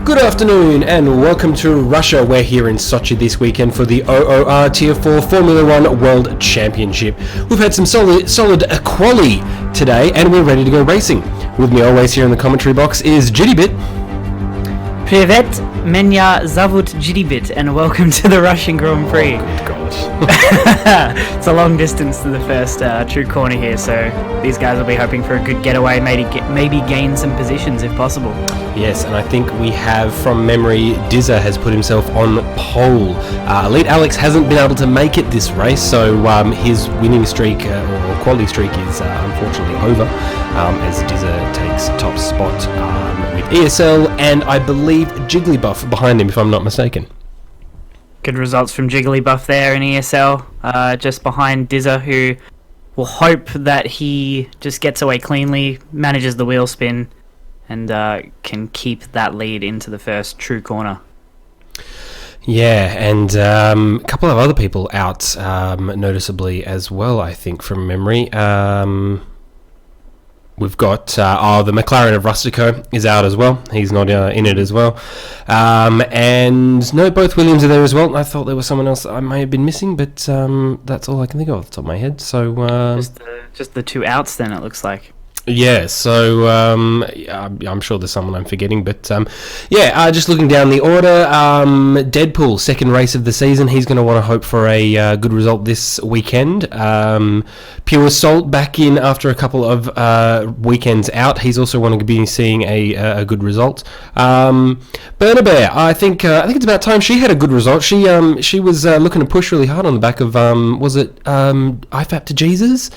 Good afternoon and welcome to Russia. We're here in Sochi this weekend for the OOR Tier 4 Formula 1 World Championship. We've had some solid quali today and we're ready to go racing. With me always here in the commentary box is Jittybit. Privet, Menya Zavut Jittybit, and welcome to the Russian Grand Prix. Oh, good God. It's a long distance to the first true corner here, so these guys will be hoping for a good getaway, maybe gain some positions if possible. Yes, and I think we have, from memory, Dizza has put himself on pole. Elite Alex hasn't been able to make it this race, so his winning streak, or quality streak, is unfortunately over, as Dizza takes top spot with ESL, and I believe Jigglybuff behind him, if I'm not mistaken. Good results from Jigglybuff there in ESL, just behind Dizza, who will hope that he just gets away cleanly, manages the wheel spin, and can keep that lead into the first true corner. Yeah, and a couple of other people out noticeably as well, I think, from memory. We've got the McLaren of Rustico is out as well. He's not in it as well. And no, both Williams are there as well. I thought there was someone else I may have been missing, but that's all I can think of off the top of my head. So just the two outs then, it looks like. Yeah, so I'm sure there's someone I'm forgetting, but just looking down the order, Deadpool, second race of the season, he's going to want to hope for a good result this weekend. Pure Salt back in after a couple of weekends out, he's also wanting to be seeing a good result. Burner Bear, I think it's about time she had a good result. She was looking to push really hard on the back of IFAP to Jesus?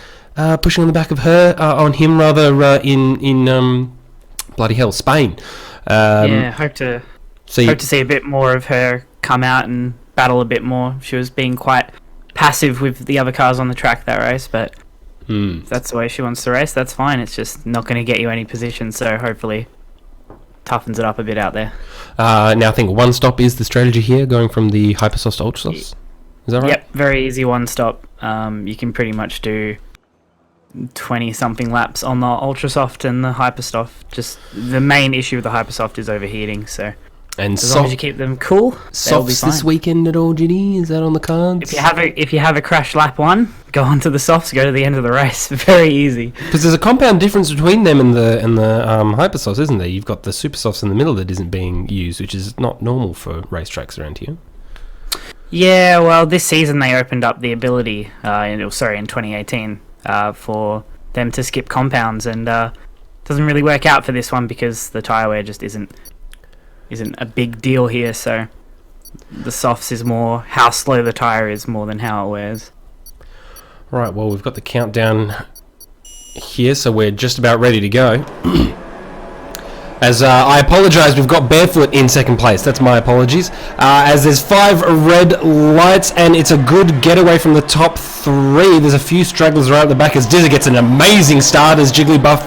Pushing on the back of her, on him rather, in bloody hell, Spain. Hope to see a bit more of her come out and battle a bit more. She was being quite passive with the other cars on the track that race, but if that's the way she wants to race, that's fine. It's just not going to get you any position, so hopefully toughens it up a bit out there. Now I think one stop is the strategy here, going from the Hypersoft to Ultrasoft. Is that right? Yep, very easy one stop. You can pretty much do 20-something laps on the Ultrasoft and the Hypersoft. Just the main issue with the Hypersoft is overheating, so and as long as you keep them cool, they'll be fine. Softs this weekend at all, Ginny? Is that on the cards? If you have a crash lap one, go on to the softs, go to the end of the race. Very easy. Because there's a compound difference between them and the Hypersofts, isn't there? You've got the Super Softs in the middle that isn't being used, which is not normal for racetracks around here. Yeah, well, this season they opened up the ability, in 2018, for them to skip compounds, and doesn't really work out for this one because the tyre wear just isn't a big deal here. So the softs is more how slow the tyre is more than how it wears. Right, well, we've got the countdown here, so we're just about ready to go. As I apologise, we've got Barefoot in second place. That's my apologies. As there's 5 red lights, and it's a good getaway from the top 3. There's a few stragglers right at the back as Dizza gets an amazing start as Jigglybuff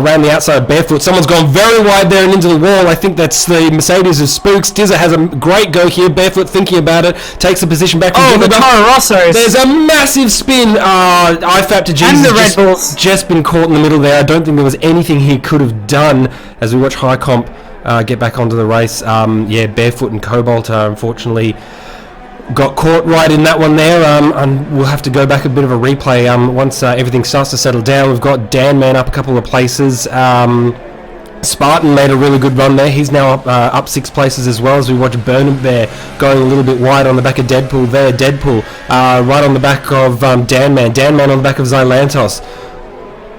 around the outside of Barefoot. Someone's gone very wide there and into the wall. I think that's the Mercedes of Spooks. Dizza has a great go here. Barefoot thinking about it. Takes the position back from Jigglybuff. The Toro Rossos. There's a massive spin. IFAP to Jesus. And the Red Bulls. Just been caught in the middle there. I don't think there was anything he could have done as we watch High Comp get back onto the race. Barefoot and Cobalt unfortunately got caught right in that one there, and we'll have to go back a bit of a replay once everything starts to settle down. We've got Dan Man up a couple of places. Spartan made a really good run there. He's now up 6 places as well, as we watch Burnham there going a little bit wide on the back of Deadpool there. Deadpool right on the back of Dan Man. Dan Man on the back of Zylantos.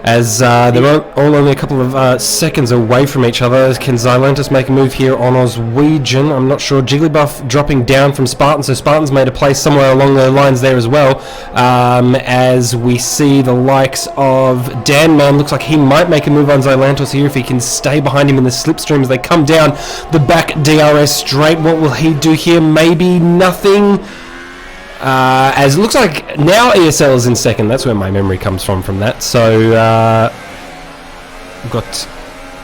As they're all only a couple of seconds away from each other. Can Zylantis make a move here on Oswegian? I'm not sure. Jigglybuff dropping down from Spartan, so Spartan's made a place somewhere along the lines there as well. As we see the likes of Dan Man, looks like he might make a move on Zylantos here if he can stay behind him in the slipstream as they come down the back DRS straight. What will he do here? Maybe nothing. As it looks like now ESL is in second. That's where my memory comes from that. So we've got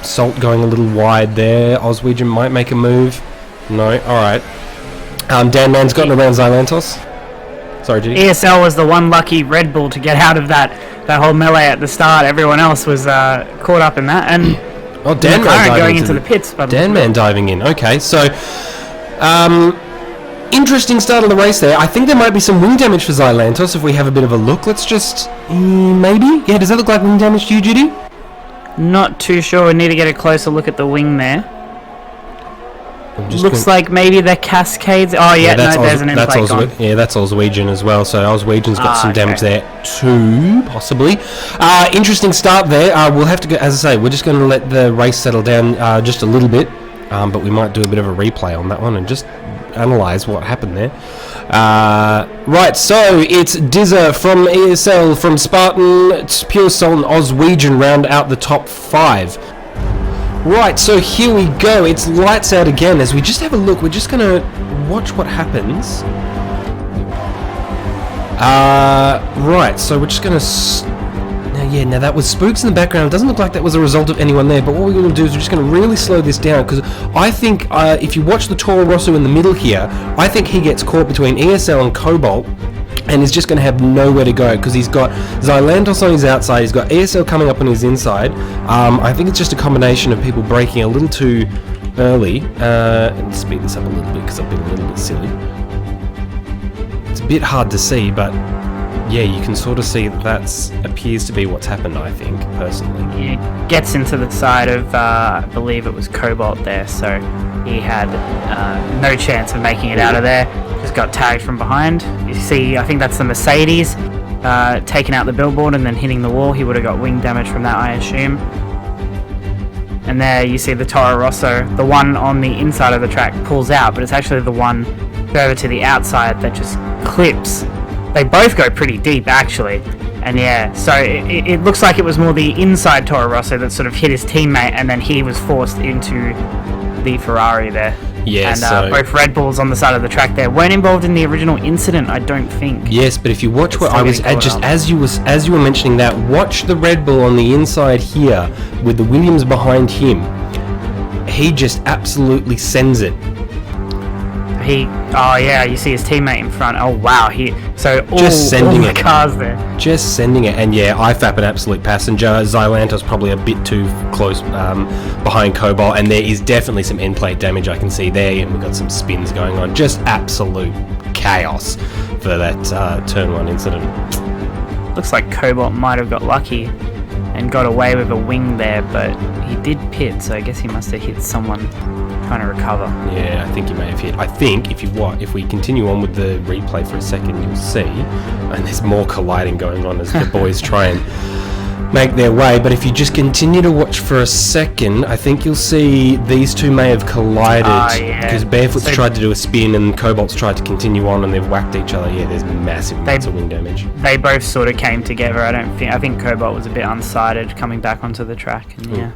Salt going a little wide there. Oswegian might make a move. No, alright. Dan Man's gotten around Zylantos. Sorry, G. ESL was the one lucky Red Bull to get out of that whole melee at the start. Everyone else was caught up in that. And Oh, Dan Man McLaren diving going into the pits. Dan Man diving in. Okay, so interesting start of the race there. I think there might be some wing damage for Zylantos if we have a bit of a look. Let's just maybe. Yeah, does that look like wing damage to you, Judy? Not too sure. We need to get a closer look at the wing there. Looks gonna... like maybe they're cascades. Oh yeah, no, there's an end plate gone. Yeah, that's Oswegian as well. So Oswegian's got some damage there too, possibly. Interesting start there. We'll have to go. As I say, we're just going to let the race settle down just a little bit, but we might do a bit of a replay on that one and just analyse what happened there. Right, so it's Dizza from ESL, from Spartan, it's Pure Soul and Oswegian round out the top 5. Right, so here we go. It's lights out again. As we just have a look, we're just going to watch what happens. Right, so we're just going to... Now that was spooks in the background. It doesn't look like that was a result of anyone there, but what we're going to do is we're just going to really slow this down, because I think if you watch the Toro Rosso in the middle here, I think he gets caught between ESL and Cobalt, and is just going to have nowhere to go, because he's got Zylantos on his outside, he's got ESL coming up on his inside. I think it's just a combination of people braking a little too early. And speed this up a little bit because I've been a little bit silly. It's a bit hard to see, but yeah, you can sort of see that appears to be what's happened, I think, personally. He gets into the side of, I believe it was Cobalt there, so he had no chance of making it out of there. Just got tagged from behind. You see, I think that's the Mercedes taking out the billboard and then hitting the wall. He would have got wing damage from that, I assume. And there you see the Toro Rosso. The one on the inside of the track pulls out, but it's actually the one further to the outside that just clips. They both go pretty deep, actually. And yeah, so it looks like it was more the inside Toro Rosso that sort of hit his teammate, and then he was forced into the Ferrari there. Yeah, and so both Red Bulls on the side of the track there weren't involved in the original incident, I don't think. Yes, but if you watch what I was as you were mentioning that, watch the Red Bull on the inside here with the Williams behind him. He just absolutely sends it. Oh yeah, you see his teammate in front. Oh wow, just sending the cars there. Just sending it, and yeah, IFAP an absolute passenger. Zylantos probably a bit too close behind Cobalt, and there is definitely some end plate damage I can see there, and we've got some spins going on. Just absolute chaos for that turn 1 incident. Looks like Cobalt might have got lucky and got away with a wing there, but he did pit, so I guess he must have hit someone trying to recover. Yeah, I think he may have hit. I think if we continue on with the replay for a second, you'll see, and there's more colliding going on as the boys try and make their way, but if you just continue to watch for a second, I think you'll see these two may have collided, because Barefoot's tried to do a spin and Cobalt's tried to continue on, and they've whacked each other. Yeah, there's massive amounts of wing damage. They both sort of came together. I think Cobalt was a bit unsighted coming back onto the track, and yeah.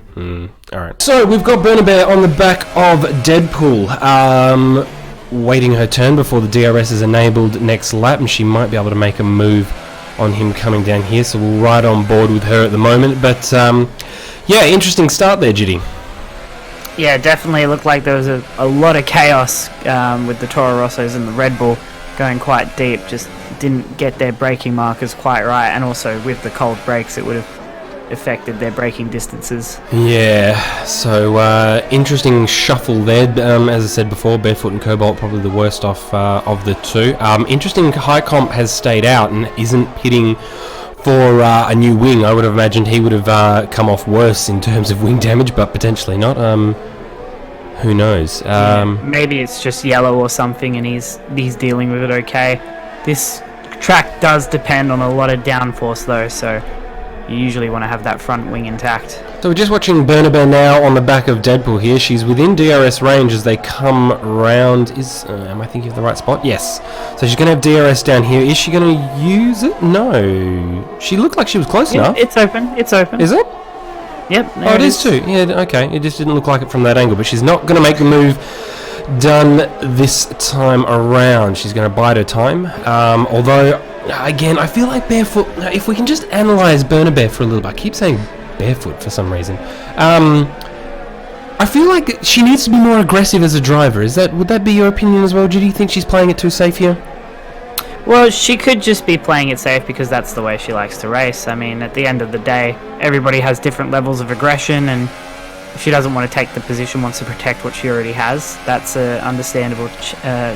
Alright, so we've got Burnabear on the back of Deadpool, waiting her turn before the DRS is enabled next lap, and she might be able to make a move on him coming down here, so we'll ride on board with her at the moment. But yeah, interesting start there, Judy. Yeah, definitely. It looked like there was a lot of chaos with the Toro Rossos and the Red Bull going quite deep. Just didn't get their braking markers quite right, and also with the cold brakes it would have affected their braking distances. Yeah, so interesting shuffle there. As I said before, Barefoot and Cobalt probably the worst off of the two. Interesting, High Comp has stayed out and isn't pitting for a new wing. I would have imagined he would have come off worse in terms of wing damage, but potentially not. Who knows? Maybe it's just yellow or something and he's dealing with it okay. This track does depend on a lot of downforce though, so you usually want to have that front wing intact. So we're just watching Burnabear now on the back of Deadpool here. She's within DRS range as they come round. Am I thinking of the right spot? Yes. So she's going to have DRS down here. Is she going to use it? No. She looked like she was close enough. It's open. It's open. Is it? Yep. Oh, it is too. Yeah, okay. It just didn't look like it from that angle. But she's not going to make the move done this time around. She's going to bide her time. Although... Again, I feel like Barefoot, if we can just analyse Burnabear for a little bit, I keep saying Barefoot for some reason. I feel like she needs to be more aggressive as a driver. Would that be your opinion as well? Do you think she's playing it too safe here? Well, she could just be playing it safe because that's the way she likes to race. I mean, at the end of the day, everybody has different levels of aggression, and she doesn't want to take the position, wants to protect what she already has. That's an understandable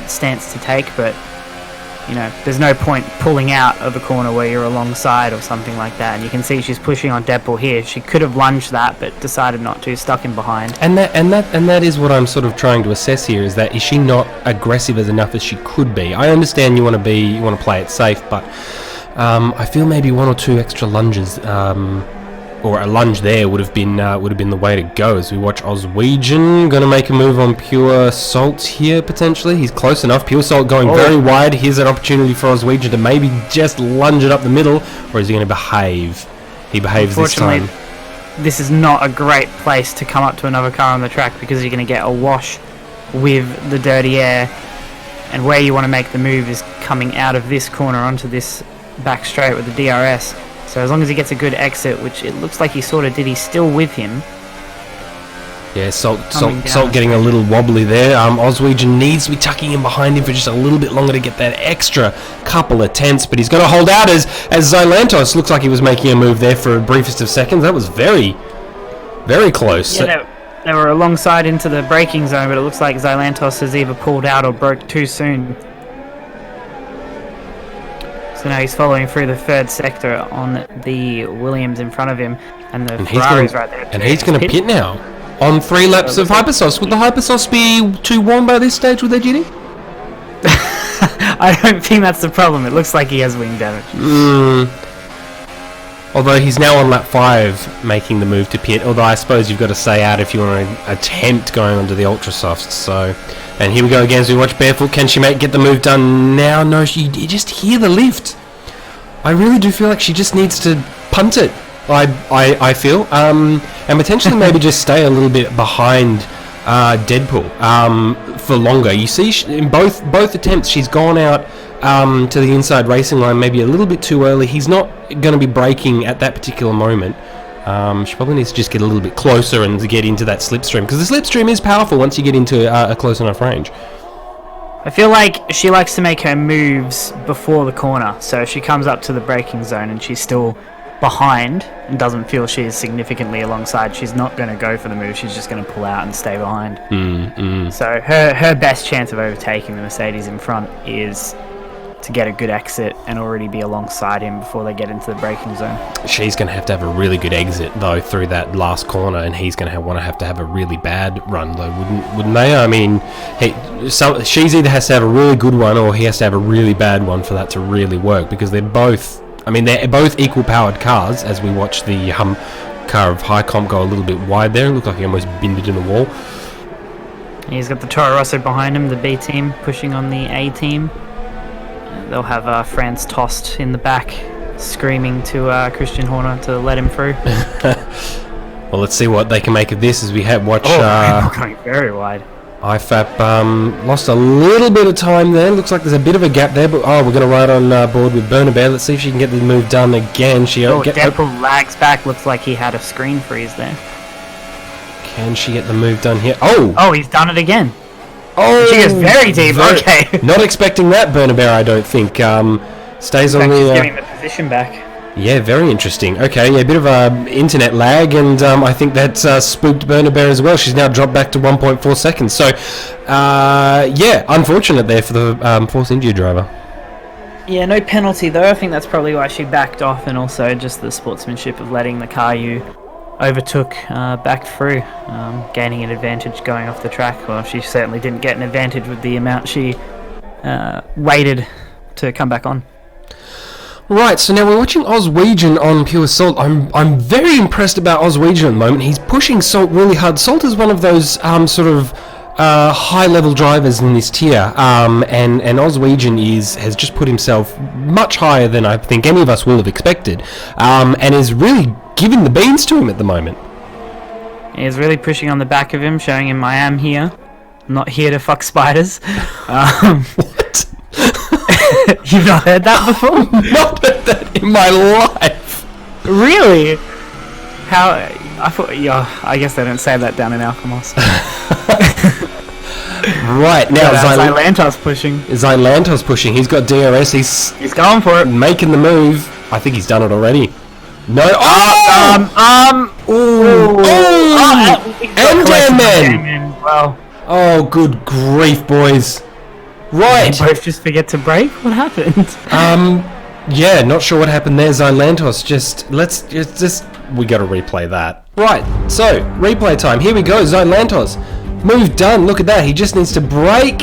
stance to take, but there's no point pulling out of a corner where you're alongside or something like that. And you can see she's pushing on Deadpool here. She could have lunged that, but decided not to, stuck in behind. And that is what I'm sort of trying to assess here, is that is she not aggressive as enough as she could be? I understand you want to play it safe, but I feel maybe one or two extra lunges, or a lunge there would have been the way to go. As we watch Oswegian going to make a move on Pure Salt here, potentially. He's close enough. Pure Salt going very wide. Here's an opportunity for Oswegian to maybe just lunge it up the middle, or is he going to behave? He behaves this time. This is not a great place to come up to another car on the track, because you're going to get a wash with the dirty air, and where you want to make the move is coming out of this corner onto this back straight with the DRS. So as long as he gets a good exit, which it looks like he sort of did, he's still with him. Yeah, Salt getting a little wobbly there. Oswegian needs to be tucking in behind him for just a little bit longer to get that extra couple of tenths, but he's going to hold out as Zylantos looks like he was making a move there for a briefest of seconds. That was very, very close. Yeah, they were alongside into the braking zone, but it looks like Zylantos has either pulled out or broke too soon. So now he's following through the third sector on the Williams in front of him, and the Ferrari's right there. And he's going to pit now on 3 laps of Hypersauce. Would the Hypersauce be too warm by this stage with their GD? I don't think that's the problem. It looks like he has wing damage. Although he's now on lap 5 making the move to pit. Although I suppose you've got to stay out if you want to attempt going onto the Ultra Softs. So, and here we go again as we watch Barefoot. Can she get the move done now? No, you just hear the lift. I really do feel like she just needs to punt it. I feel, and potentially maybe just stay a little bit behind Deadpool for longer. You see, in both attempts, she's gone out to the inside racing line maybe a little bit too early. He's not going to be braking at that particular moment. She probably needs to just get a little bit closer and to get into that slipstream, because the slipstream is powerful once you get into a close enough range. I feel like she likes to make her moves before the corner, so if she comes up to the braking zone and she's still behind and doesn't feel she's significantly alongside, she's not going to go for the move. She's just going to pull out and stay behind. So her best chance of overtaking the Mercedes in front is to get a good exit and already be alongside him before they get into the braking zone. She's going to have a really good exit though through that last corner, and he's going to have to have a really bad run though, wouldn't they? I mean, she's either has to have a really good one or he has to have a really bad one for that to really work, because they're both equal powered cars. As we watch the car of High Comp go a little bit wide there, it looked like he almost binned it in the wall. He's got the Toro Rosso behind him, the B team pushing on the A team. They'll have France tossed in the back, screaming to Christian Horner to let him through. Well, let's see what they can make of this as we watch. Going very wide. IFAP lost a little bit of time there. Looks like there's a bit of a gap there, but we're going to ride on board with Bernabeu. Let's see if she can get the move done again. Deadpool lags back. Looks like he had a screen freeze there. Can she get the move done here? Oh, he's done it again. Oh, she is very deep. Okay. Not expecting that, Bernabeu, I don't think. Stays on the... She's getting the position back. Yeah, very interesting. Okay, yeah, a bit of internet lag, and I think that spooked Bernabeu as well. She's now dropped back to 1.4 seconds. So, unfortunate there for the Force India driver. Yeah, no penalty though. I think that's probably why she backed off, and also just the sportsmanship of letting the car you overtook back through, gaining an advantage going off the track. Well, she certainly didn't get an advantage with the amount she waited to come back on. Right, so now we're watching Oswegian on Pure Salt. I'm very impressed about Oswegian at the moment. He's pushing Salt really hard. Salt is one of those high-level drivers in this tier, and Oswegian has just put himself much higher than I think any of us will have expected, and is really giving the beans to him at the moment. He's really pushing on the back of him, showing him I am here. I'm not here to fuck spiders. What? You've not heard that before? Not heard that in my life. Really? How? I thought. Yeah, I guess they don't say that down in Alchemos. Right now, Zylantos pushing. Zylantos pushing. He's got DRS. He's going for it. Making the move. I think he's done it already. No. And Dan Man. Well, Oh, good grief, boys. Right. they both just forget to brake. What happened? Yeah, not sure what happened there, Zylantos. We got to replay that. Right. So replay time. Here we go, Zylantos. Move done. Look at that. He just needs to brake.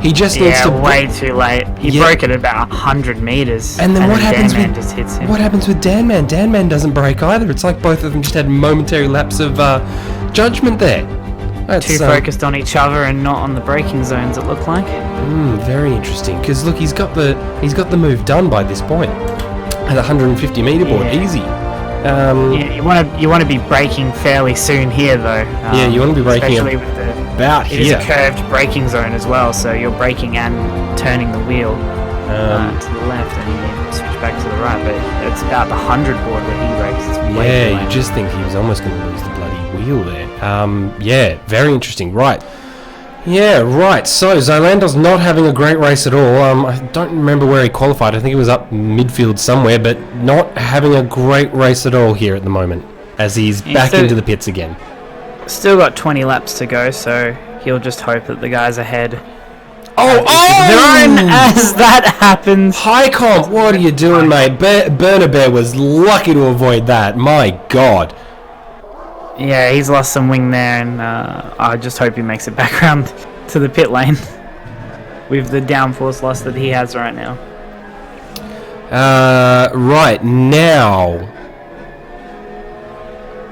He just needs to. Way too late. He broke it at about 100 meters. And then what happens Dan Man just hits him. What happens with Dan Man? Dan Man doesn't brake either. It's like both of them just had momentary lapse of judgment there. That's, too focused on each other and not on the braking zones. It looked like. Very interesting. Because look, he's got the move done by this point at 150 meter board, easy. Yeah, you want to be braking fairly soon here though. Yeah, you want to be braking especially with the about it here. is a curved braking zone as well, so you're braking and turning the wheel to the left, and you switch back to the right. But it's about the 100 board where he brakes. It's way too late. You just think he was almost going to lose the bloody wheel there. Yeah, very interesting. Right. Yeah, right. So Zylander's not having a great race at all. I don't remember where he qualified. I think it was up midfield somewhere, but not having a great race at all here at the moment, as he's back into the pits again. Still got 20 laps to go, so he'll just hope that the guys ahead their own as that happens. High comp, what are you doing, mate? Burnabear was lucky to avoid that. My God. Yeah, he's lost some wing there, and I just hope he makes it back around to the pit lane with the downforce loss that he has right now. Right, now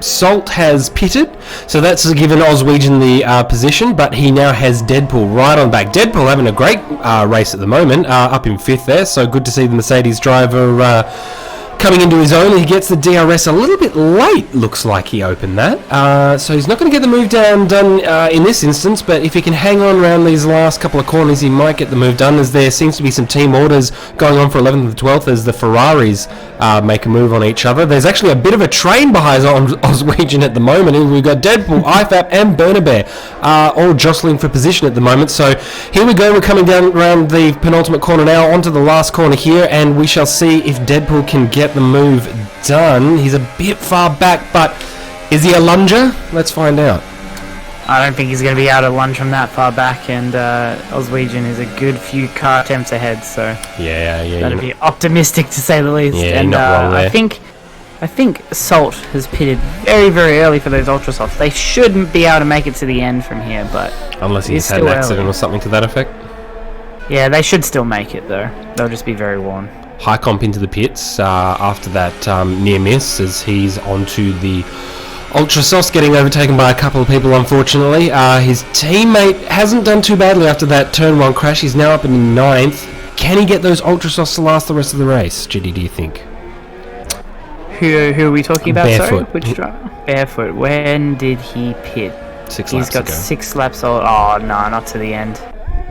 Salt has pitted, so that's given Oswegian the position, but he now has Deadpool right on back. Deadpool having a great race at the moment, up in 5th there, so good to see the Mercedes driver coming into his own. He gets the DRS a little bit late, looks like he opened that. So he's not going to get the move done in this instance, but if he can hang on around these last couple of corners, he might get the move done, as there seems to be some team orders going on for 11th and 12th as the Ferraris make a move on each other. There's actually a bit of a train behind Oswegian at the moment. We've got Deadpool, IFAP and Burnabear all jostling for position at the moment. So here we go, we're coming down around the penultimate corner now, onto the last corner here, and we shall see if Deadpool can get the move done. He's a bit far back, but is he a lunger? Let's find out. I don't think he's going to be able to lunge from that far back, and Oswegian is a good few car attempts ahead, so yeah, that'd be optimistic to say the least. Yeah, and not wrong there. I think Salt has pitted very, very early for those ultra softs. They shouldn't be able to make it to the end from here, but unless he's had an accident or something to that effect. Yeah, they should still make it though. They'll just be very worn. High comp into the pits after that near miss, as he's onto the Ultra Sauce, getting overtaken by a couple of people, unfortunately. His teammate hasn't done too badly after that turn 1 crash. He's now up in 9th. Can he get those Ultra Sauce to last the rest of the race, GD, do you think? Who are we talking about? Barefoot. Sorry? Which driver? Barefoot. When did he pit? 6 He's laps got ago. 6 laps. Oh, no, not to the end.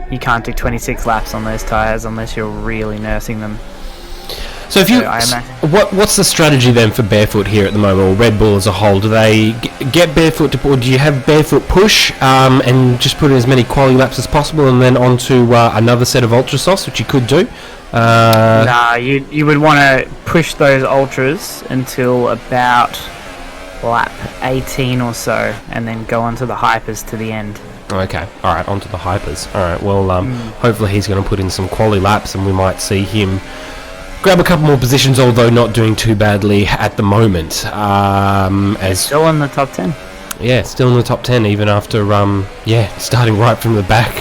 You can't do 26 laps on those tyres unless you're really nursing them. So if you, what's the strategy then for Barefoot here at the moment, or Red Bull as a whole? Do they get Barefoot to, or do you have Barefoot push and just put in as many quality laps as possible, and then onto another set of Ultra Sauce, which you could do? Nah, you would want to push those ultras until about lap 18 or so, and then go onto the hypers to the end. Okay, alright, onto the hypers. Alright, well, hopefully he's going to put in some quality laps, and we might see him grab a couple more positions, although not doing too badly at the moment. As still in the top 10. Yeah, still in the top 10, even after, starting right from the back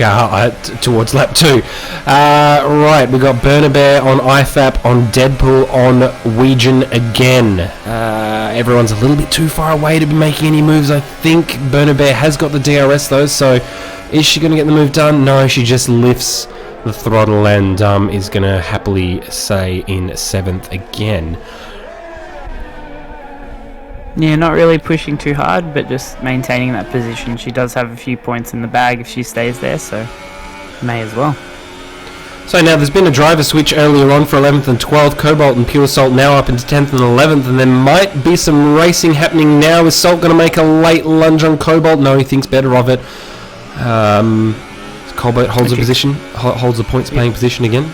towards lap 2. Right, we got Burnabear on IFAP, on Deadpool, on Weegan again. Everyone's a little bit too far away to be making any moves, I think. Burnabear has got the DRS, though, so is she going to get the move done? No, she just lifts the throttle and is going to happily stay in 7th again. Yeah, not really pushing too hard, but just maintaining that position. She does have a few points in the bag if she stays there, so may as well. So now there's been a driver switch earlier on for 11th and 12th. Cobalt and Pure Salt now up into 10th and 11th, and there might be some racing happening now. Is Salt going to make a late lunge on Cobalt? No, he thinks better of it. Cobalt holds a position, holds the points paying position again.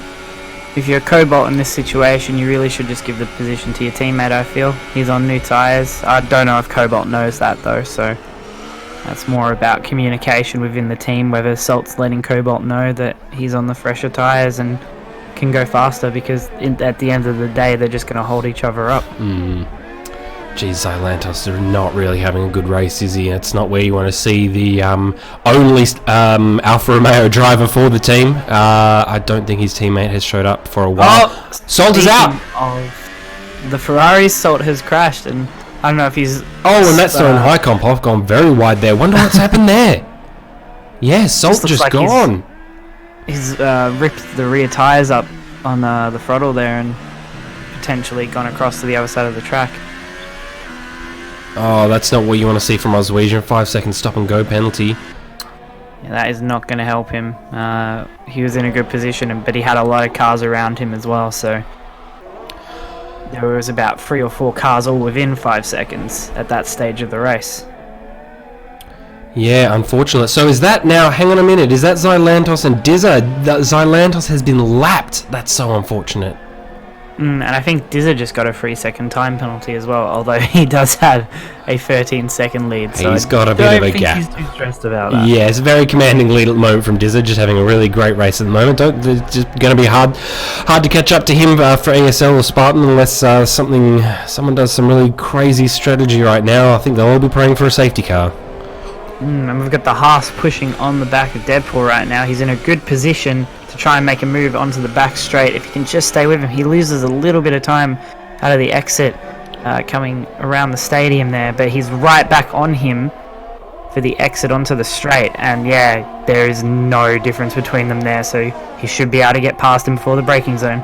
if you're Cobalt in this situation, you really should just give the position to your teammate, I feel. He's on new tyres. I don't know if Cobalt knows that, though, so that's more about communication within the team, whether Salt's letting Cobalt know that he's on the fresher tyres and can go faster, because at the end of the day, they're just going to hold each other up. Geez, Zylantos are not really having a good race, is he? It's not where you want to see the only Alfa Romeo driver for the team. I don't think his teammate has showed up for a while. Salt is out! Of the Ferrari's, Salt has crashed, and I don't know if he's... Oh, and that's throwing high comp off, gone very wide there. Wonder what's happened there. Yeah, Salt just like gone. He's ripped the rear tyres up on the throttle there and potentially gone across to the other side of the track. Oh, that's not what you want to see from Oswegian. 5 second stop and go penalty. Yeah, that is not going to help him. He was in a good position, but he had a lot of cars around him as well, so there was about 3 or 4 cars all within 5 seconds at that stage of the race. Yeah, unfortunate. So is that now, hang on a minute, is that Zylantos and Dizza? Zylantos has been lapped. That's so unfortunate. And I think Dizza just got a 3-second time penalty as well, although he does have a 13-second lead. So he's got a bit of a gap. He's too stressed about that. Yeah, it's a very commanding lead at the moment from Dizza, just having a really great race at the moment. It's just going to be hard to catch up to him for ESL or Spartan unless someone does some really crazy strategy right now. I think they'll all be praying for a safety car. And we've got the Haas pushing on the back of Deadpool right now. He's in a good position to try and make a move onto the back straight. If he can just stay with him, he loses a little bit of time out of the exit coming around the stadium there, but he's right back on him for the exit onto the straight. And yeah, there is no difference between them there, so he should be able to get past him before the braking zone.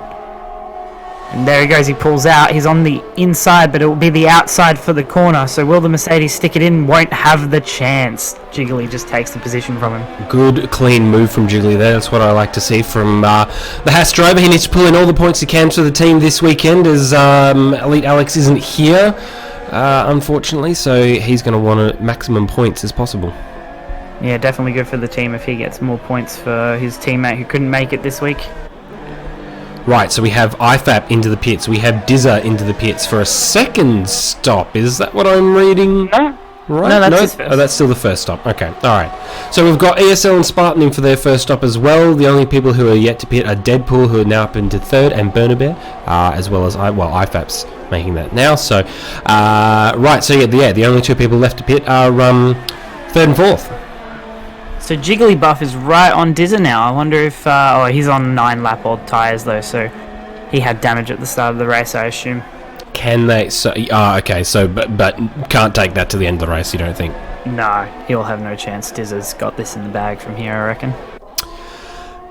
And there he goes, he pulls out. He's on the inside, but it will be the outside for the corner. So will the Mercedes stick it in? Won't have the chance. Jiggly just takes the position from him. Good, clean move from Jiggly there. That's what I like to see from the Haas driver. He needs to pull in all the points he can for the team this weekend, as Elite Alex isn't here, unfortunately. So he's going to want maximum points as possible. Yeah, definitely good for the team if he gets more points for his teammate who couldn't make it this week. Right, so we have IFAP into the pits. We have Dizza into the pits for a second stop. Is that what I'm reading? No. Right? No, that's his first. Oh, that's still the first stop. Okay, alright. So we've got ESL and Spartan in for their first stop as well. The only people who are yet to pit are Deadpool, who are now up into third, and Burnabear, as well as IFAP's making that now. So, right, so yeah, the only 2 people left to pit are third and fourth. So Jigglypuff is right on Dizza now. I wonder if... he's on 9-lap-old tyres, though, so he had damage at the start of the race, I assume. Can they... So, okay, so... But can't take that to the end of the race, you don't think? No, he'll have no chance. Dizza's got this in the bag from here, I reckon.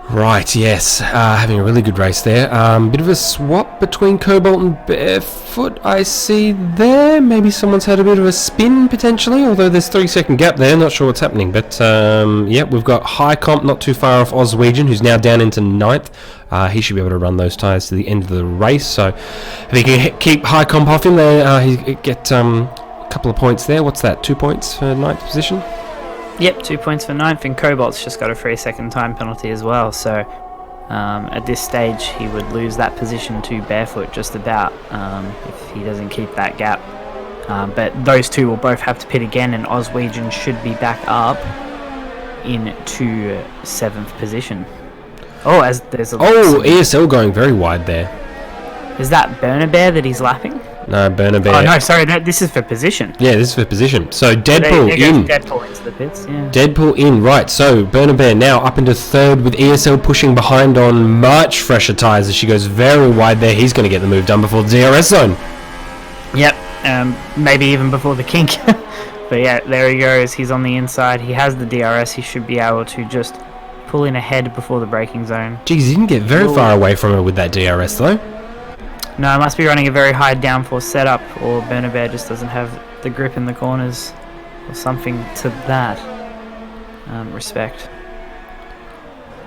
Right, yes. Having a really good race there. Bit of a swap between Cobalt and Barefoot, I see there. Maybe someone's had a bit of a spin, potentially, although there's 3-second gap there. Not sure what's happening. But, yeah, we've got High Comp not too far off Oswegian, who's now down into 9th. He should be able to run those tyres to the end of the race. So, if he can keep High Comp off him, he get a couple of points there. What's that, 2 points for 9th position? Yep, 2 points for 9th, and Cobalt's just got a 3-second time penalty as well, so at this stage he would lose that position to Barefoot just about if he doesn't keep that gap. But those 2 will both have to pit again, and Oswegian should be back up into 7th position. Oh, as there's a... Oh, ESL going very wide there. Is that Burnabear that he's lapping? No, Burnabear. Oh, no, sorry, this is for position. Yeah, this is for position. So, Deadpool in. Deadpool into the pits, yeah. Deadpool in, right. So, Burnabear now up into 3rd with ESL pushing behind on much fresher tyres as she goes very wide there. He's going to get the move done before the DRS zone. Yep, maybe even before the kink. But yeah, there he goes. He's on the inside. He has the DRS. He should be able to just pull in ahead before the braking zone. Geez, he didn't get very far away from her with that DRS, though. No, I must be running a very high downforce setup, or Burnabear just doesn't have the grip in the corners, or something to that respect.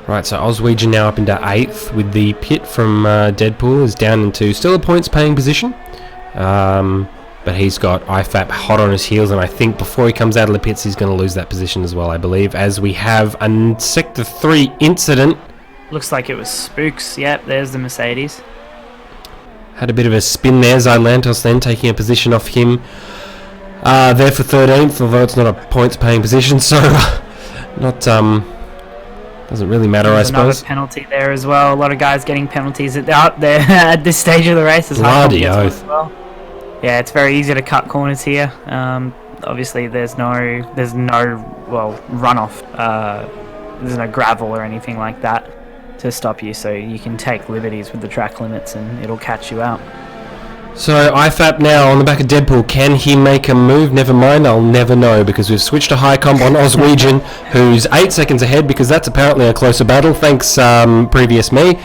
Right, so Oswegian now up into 8th with the pit from Deadpool is down into still a points paying position. But he's got IFAP hot on his heels, and I think before he comes out of the pits he's going to lose that position as well, I believe, as we have a Sector 3 incident Looks like it was Spooks. Yep, there's the Mercedes. Had a bit of a spin there. Zylantos then taking a position off him. There for 13th, although it's not a points-paying position, so not doesn't really matter, I suppose. Another penalty there as well. A lot of guys getting penalties out there at this stage of the race. Bloody oath. Well. Yeah, it's very easy to cut corners here. Obviously, there's no runoff. There's no gravel or anything like that to stop you, so you can take liberties with the track limits and it'll catch you out. So IFAP now on the back of Deadpool. Can he make a move? Never mind, I'll never know, because we've switched to high comp on Oswegian, who's 8 seconds ahead, because that's apparently a closer battle, thanks previous me.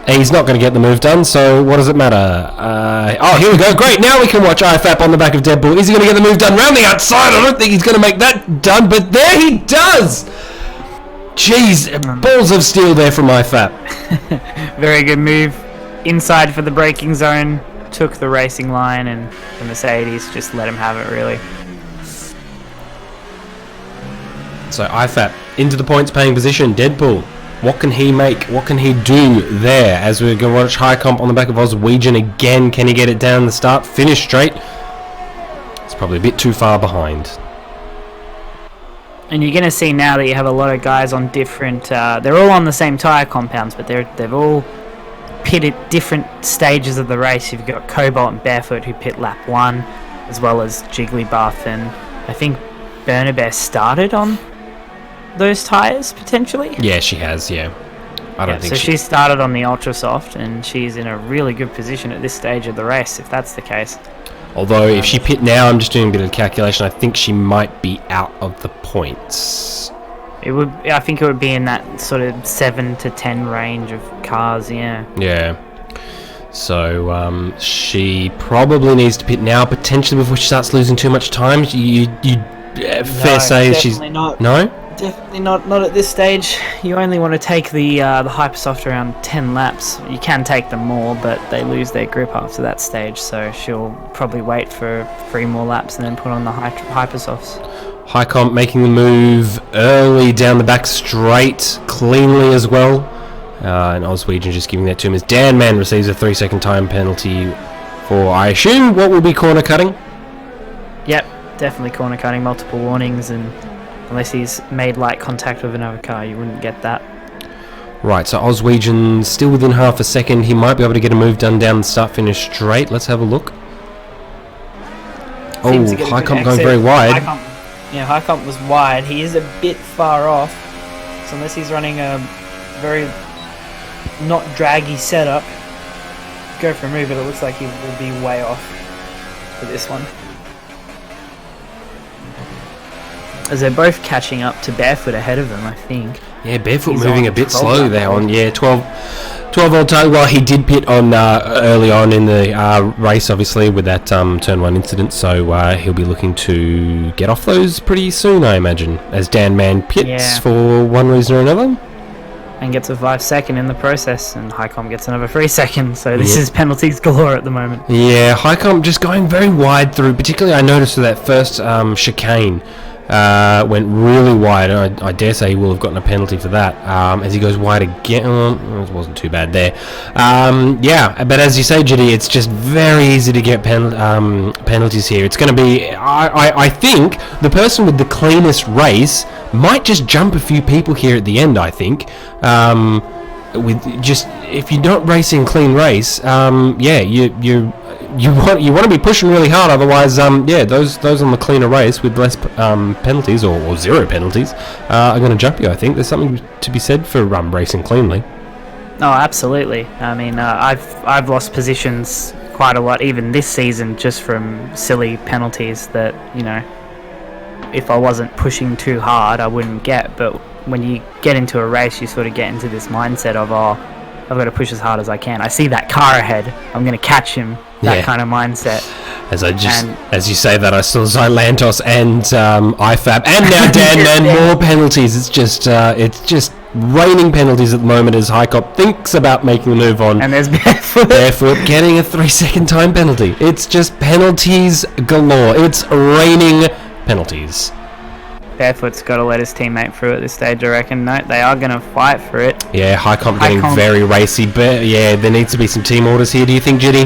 He's not going to get the move done, so what does it matter? Oh, here we go. Great, now we can watch IFAP on the back of Deadpool. Is he going to get the move done round the outside? I don't think he's going to make that done, but there he does! Jeez, balls of steel there from IFAP. Very good move. Inside for the braking zone. Took the racing line, and the Mercedes just let him have it, really. So IFAP into the points paying position. Deadpool, what can he make? What can he do there? As we're going to watch high comp on the back of Oswegian again. Can he get it down the start? Finish straight. It's probably a bit too far behind. And you're going to see now that you have a lot of guys on different... they're all on the same tyre compounds, but they've all pit at different stages of the race. You've got Cobalt and Barefoot who pit lap 1, as well as Jigglypuff, and I think Burnabear started on those tyres, potentially? Yeah, she has, yeah. I don't think so she started on the Ultra Soft, and she's in a really good position at this stage of the race, if that's the case. Although, if she pit now, I'm just doing a bit of calculation, I think she might be out of the points. I think it would be in that sort of 7 to 10 range of cars, yeah. Yeah. So, she probably needs to pit now, potentially before she starts losing too much time. Say she's... Not. No? Definitely not at this stage. You only want to take the Hypersoft around 10 laps. You can take them more, but they lose their grip after that stage, so she'll probably wait for 3 more laps and then put on the Hypersofts. High comp making the move early down the back straight, cleanly as well. And Oswegian just giving that to him as Dan Man receives a 3-second time penalty for, I assume, what will be corner cutting? Yep, definitely corner cutting, multiple warnings, and unless he's made light contact with another car, you wouldn't get that. Right, so Oswegian still within half a second. He might be able to get a move done down the start-finish straight. Let's have a look. Oh, high comp going very wide. High comp was wide. He is a bit far off, so unless he's running a very not draggy setup, go for a move, but it looks like he will be way off for this one. As they're both catching up to Barefoot ahead of them, I think. Yeah, Barefoot he's moving a bit slow there on, 12 old time. Well, he did pit on early on in the race, obviously, with that turn 1 incident, so he'll be looking to get off those pretty soon, I imagine, as Dan Man pits for one reason or another. And gets a 5-second in the process, and Highcomp gets another 3 seconds, so this is penalties galore at the moment. Yeah, Highcomp just going very wide through, particularly I noticed with that first chicane. Went really wide. I dare say he will have gotten a penalty for that. As he goes wide again, it wasn't too bad there. But as you say, Jitty, it's just very easy to get penalties here. It's going to be, I think, the person with the cleanest race might just jump a few people here at the end. I think, with just if you're not racing clean race, you want to be pushing really hard, otherwise, those on the cleaner race with less penalties or 0 penalties are going to jump you. I think there's something to be said for racing cleanly. Oh, absolutely. I mean, I've lost positions quite a lot, even this season, just from silly penalties that, if I wasn't pushing too hard, I wouldn't get. But when you get into a race, you sort of get into this mindset of, I've got to push as hard as I can. I see that car ahead, I'm going to catch him. That kind of mindset. As you say that, I saw Zylantos and IFAB, and now Dan Man more penalties. It's just raining penalties at the moment as Highcop thinks about making the move on. And there's Barefoot. Barefoot getting a 3-second time penalty. It's just penalties galore. It's raining penalties. Barefoot's got to let his teammate through at this stage, I reckon. No, they are going to fight for it. Yeah, High Comp getting very racy, but yeah, there needs to be some team orders here. Do you think, Jitty?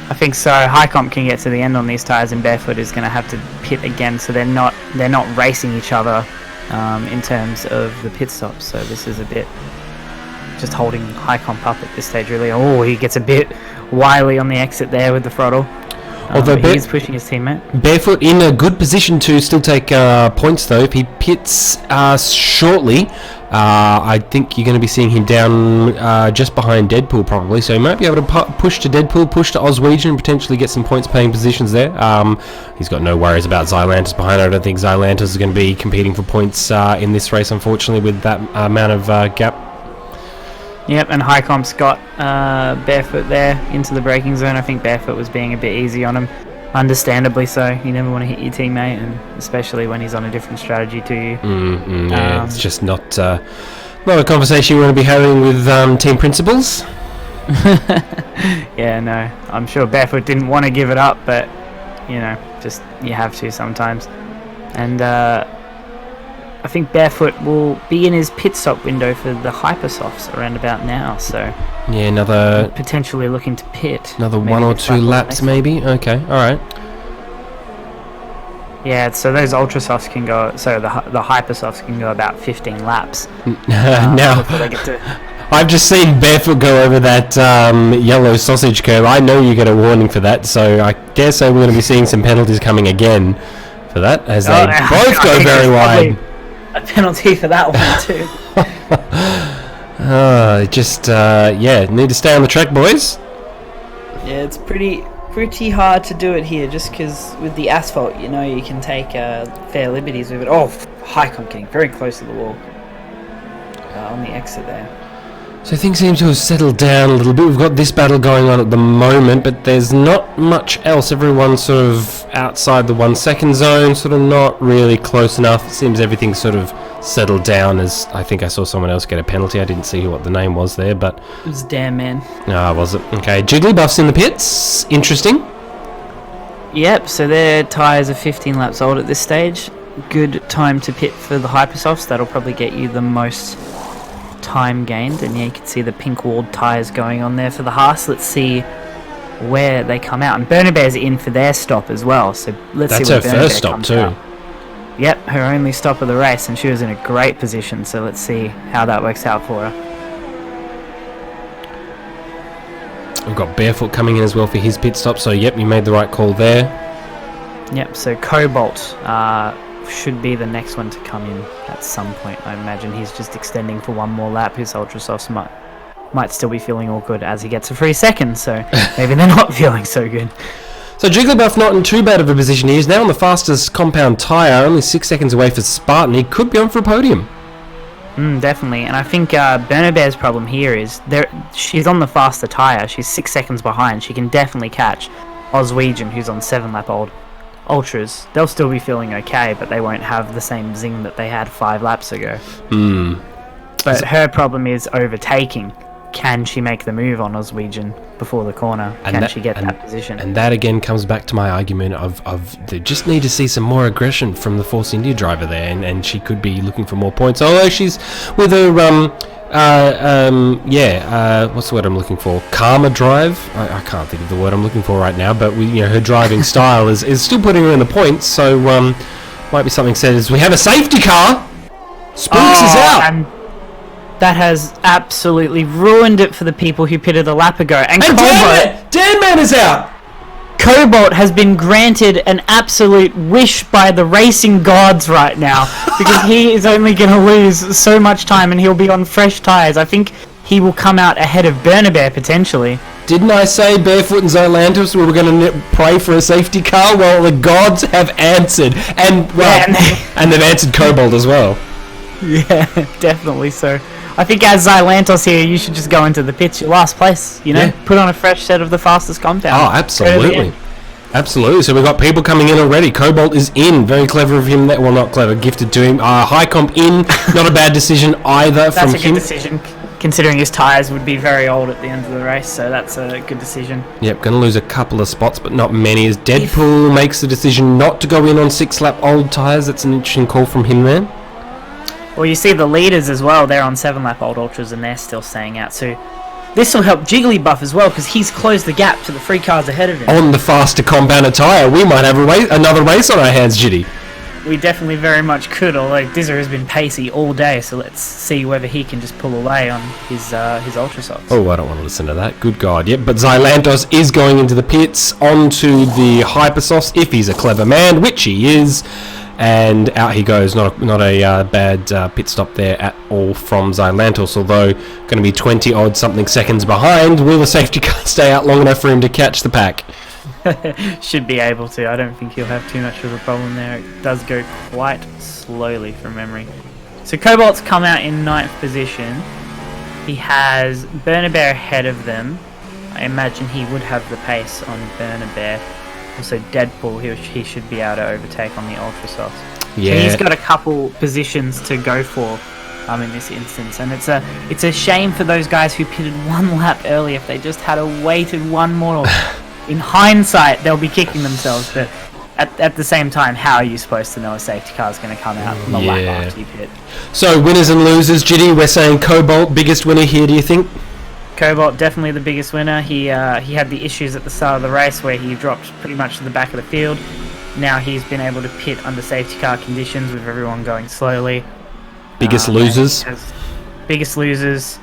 I think so. High Comp can get to the end on these tyres, and Barefoot is going to have to pit again, so they're not racing each other in terms of the pit stops. So this is a bit just holding High Comp up at this stage, really. Oh, he gets a bit wily on the exit there with the throttle. Although he's pushing his teammate. Barefoot in a good position to still take points, though. If he pits shortly, I think you're going to be seeing him down just behind Deadpool, probably. So he might be able to push to Deadpool, push to Oswegian, and potentially get some points-paying positions there. He's got no worries about Xylantis behind. I don't think Xylantis is going to be competing for points in this race, unfortunately, with that amount of gap. Yep, and High Comp's got Barefoot there into the braking zone. I think Barefoot was being a bit easy on him, understandably so. You never want to hit your teammate, and especially when he's on a different strategy to you. Yeah, it's just not a conversation you want to be having with team principals. Yeah, no, I'm sure Barefoot didn't want to give it up, but just you have to sometimes. And I think Barefoot will be in his pit stop window for the Hypersofts around about now, so yeah, another potentially looking to pit. Another 1 or 2 laps, maybe. Okay, all right. Yeah, so those Ultrasofts can go. So the Hypersofts can go about 15 laps. Now, before they get to. I've just seen Barefoot go over that yellow sausage curve. I know you get a warning for that, so I dare say we're going to be seeing some penalties coming again for that, as they both go very wide. A penalty for that one too. Need to stay on the track, boys. Yeah, it's pretty hard to do it here, just because with the asphalt, you can take fair liberties with it. Oh, High Comp getting very close to the wall on the exit there. So things seem to have settled down a little bit. We've got this battle going on at the moment, but there's not much else. Everyone's sort of outside the 1 second zone, sort of not really close enough. It seems everything's sort of settled down, as I think I saw someone else get a penalty. I didn't see what the name was there, but... It was Damn Man. Ah, was it? Okay, Jigglypuff's in the pits. Interesting. Yep, so their tyres are 15 laps old at this stage. Good time to pit for the Hypersofts. That'll probably get you the most time gained, and you can see the pink walled tyres going on there for the Haas. Let's see where they come out, and Bernabear's in for their stop as well, so let's see where That's her first stop too. Out. Yep, her only stop of the race, and she was in a great position, so let's see how that works out for her. We've got Barefoot coming in as well for his pit stop, so yep, you made the right call there. Yep, so Cobalt should be the next one to come in at some point. I imagine he's just extending for one more lap. His Ultrasofts might still be feeling all good as he gets a free second, so maybe they're not feeling so good. So Jigglypuff not in too bad of a position. He is now on the fastest compound tyre, only 6 seconds away for Spartan. He could be on for a podium. Definitely, and I think Bernabear's problem here is she's on the faster tyre. She's 6 seconds behind. She can definitely catch Oswegian, who's on 7 lap old Ultras. They'll still be feeling okay, but they won't have the same zing that they had 5 laps ago. But her problem is overtaking. Can she make the move on Oswegian before the corner? Can she get that position? And that again comes back to my argument of they just need to see some more aggression from the Force India driver there, and she could be looking for more points. Although she's with her what's the word I'm looking for? Karma drive. I can't think of the word I'm looking for right now, but her driving style is still putting her in the points. So might be something said as we have a safety car. Spooks is out. And that has absolutely ruined it for the people who pitted a lap ago. And Dan Man is out. Cobalt has been granted an absolute wish by the racing gods right now, because he is only going to lose so much time and he'll be on fresh tyres. I think he will come out ahead of Bernabear potentially. Didn't I say Barefoot and Xylantis were going to pray for a safety car? Well, the gods have answered, and they've answered Cobalt as well. Yeah, definitely so. I think as Xylantos here, you should just go into the pits, your last place, put on a fresh set of the fastest compound. Oh, absolutely. Absolutely. So we've got people coming in already. Cobalt is in. Very clever of him. Well, not clever, gifted to him. High Comp in. Not a bad decision either from him. That's a good decision. considering his tyres would be very old at the end of the race, so that's a good decision. Yep, going to lose a couple of spots, but not many, as Deadpool makes the decision not to go in on 6-lap old tyres. That's an interesting call from him there. Well, you see the leaders as well, they're on 7-lap old ultras and they're still staying out, so this will help Jigglypuff as well, because he's closed the gap to the 3 cars ahead of him. On the faster compounded tyre, we might have another race on our hands, Jitty. We definitely very much could, although Dizzer has been pacey all day, so let's see whether he can just pull away on his Ultra Softs. Oh, I don't want to listen to that. Good God. Yep, but Xylantos is going into the pits, onto the Hypersofts, if he's a clever man, which he is. And out he goes. Not a bad pit stop there at all from Xylantos, although going to be 20-odd something seconds behind. Will the safety car stay out long enough for him to catch the pack? Should be able to. I don't think he'll have too much of a problem there. It does go quite slowly from memory. So Cobalt's come out in 9th position. He has Burner Bear ahead of them. I imagine he would have the pace on Burner Bear. Also Deadpool, he should be able to overtake on the Ultra Softs. Yeah. So he's got a couple positions to go for in this instance, and it's a shame for those guys who pitted 1 lap early. If they just had waited one more, in hindsight they'll be kicking themselves, but at the same time, how are you supposed to know a safety car is going to come out on the lap after you pit? So winners and losers, Jitty, we're saying Cobalt, biggest winner here, do you think? Cobalt definitely the biggest winner. He had the issues at the start of the race where he dropped pretty much to the back of the field. Now he's been able to pit under safety car conditions with everyone going slowly. Biggest losers? Biggest losers.